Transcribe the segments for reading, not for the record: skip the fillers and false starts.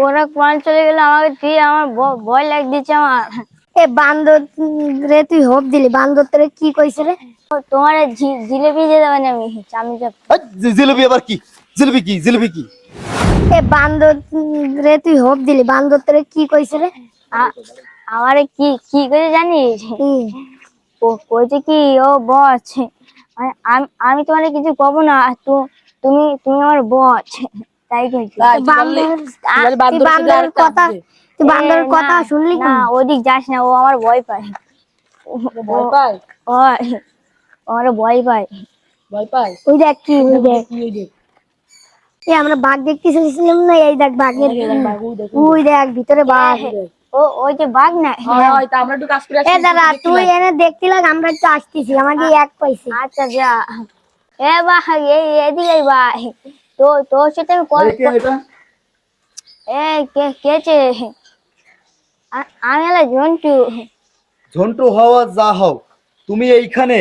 ওরা কোরআন চলে গেলে আমাকে দিয়ে আমার ভয় লাগ দিচ্ছে আমার। এ বান্দর রে, তুই হোপ দিলি, বান্দর তোরে কি কইছে রে? তোমার জিলেবি দিয়ে দেবেন আমি চামি চাপ। জিলেবি আবার কি? জিলেবি কি? জিলেবি কি? এ বান্দর রে, তুই হোপ দিলি, বান্দর তোরে কি কইছে রে? আমারে কি কি করে জানিস? কি? ও কইছে কি, ও বস আমি তোমার কিছু কব না, তুমি তুমি আমার বস, তাই কইছি। বান্দরের কথা, তুই বান্দরের কথা শুনলি না, ওদিক যাস না, ও আমার ভয় পায়। ভয় পায়? ওই আমার ভয় পায়। ভয় পায়? ওই দেখ কি, ওই দেখ কি ওই দেখ? আমরা বাঘ দেখতে এসেছিলাম না, এই দেখ বাঘের, ওই দেখ ভিতরে বাঘ। ওই যে বাঘ না। হয় তা আমরা একটু কাজ করে আসি। এ দাদা, তুই এনে দেখতে লাগ, আমরা একটু আসতেছি, আমাকে এক পাইছি। আচ্ছা যা। এ ভাই, এদিকে ভাই, তোর সাথে আমি কেছে আমি হলো ঝন্টু। ঝন্টু হও আর যা হও, তুমি এইখানে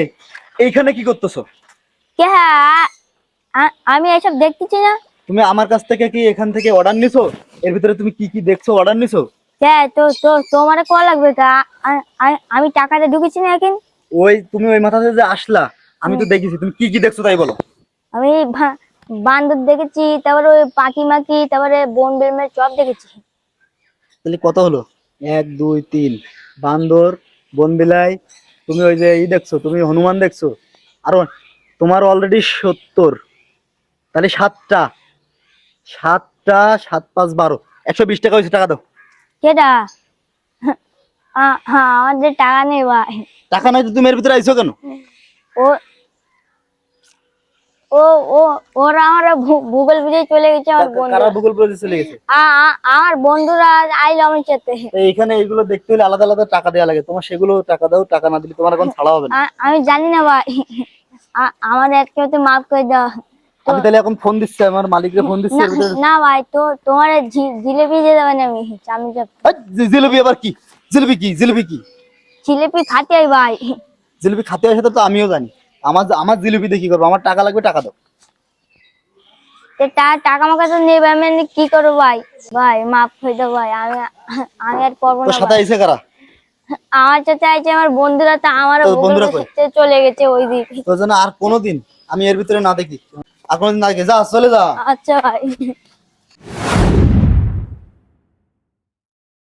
এইখানে কি করতেছো? কে? আমি এসব দেখতেছি না। তুমি আমার কাছ থেকে কি এখান থেকে অর্ডার নিছো? এর ভিতরে তুমি কি কি দেখছো, অর্ডার নিছো? কে? তোমার কল লাগবে কা? আমি টাকাটা ঢুকেছি না এখন। ওই তুমি ওই মাথাতে যে আসলা, আমি তো দেখেছি, তুমি কি কি দেখছো তাই বলো। আমি বান্দর দেখেছি, তারপরে ওই পাখি মাখি, তারপরে বন বেলমের চপ দেখেছি। তাহলে কত হলো? 1 2 3, বান্দর, বনবিলাই, তুমি ওই যে দেখছো, তুমি হনুমান দেখছো, আর তোমার অলরেডি 70, তাহলে 7টা, 7টা 7 5 12, 120 টাকা হয়েছে, টাকা দাও। কেটা? আমাদের টাকা নেই ভাই। টাকা নাই তো তুমি এর ভিতরে আইছো কেন? ও ও ও ওরা আমার গুগল পে চলে গেছে, আমার কারা বন্ধু। গুগল পে চলে গেছে? আমার বন্ধুরা আইলো আমার সাথে। তো এইখানে এইগুলো দেখতে হলে আলাদা আলাদা টাকা দেওয়া লাগে, তোমার সেগুলো টাকা দাও, টাকা না দিলে তোমার এখন ছাড়া হবে না। আমি জানি না ভাই, আমার একটু মাফ করে দাও। আমি তাহলে এখন ফোন দিচ্ছি, আমার মালিককে ফোন দিচ্ছি। এর ভিতরে না ভাই, তোমার জিলেবি দিয়ে দেবেন আমি চামি চাপ। জিলেবি আবার কি? জিলেবি কি? জিলেবি কি? জিলেবি খাতে হয় ভাই। জিলিপি খাতে আসে তো আমিও জানি, আমার আমার জিলিপি দিয়ে কি করবো? আমার টাকা লাগবে, টাকা দাও। টাকা আমার কাছে নেই ভাই, আমি কি করবো ভাই? ভাই মাফ করে দাও ভাই, আমি আর করবো তোর না সাথে ভাই। আইছে কারা? আমার সাথে আছে আমার বন্ধুরা, তো আমার তোর বন্ধুরা কই? চলে গেছে ওই দিক। তোর জন্য আর কোনোদিন আমি এর ভিতরে না দেখি, আর কোনোদিন না দেখি, যা চলে যা। আচ্ছা ভাই।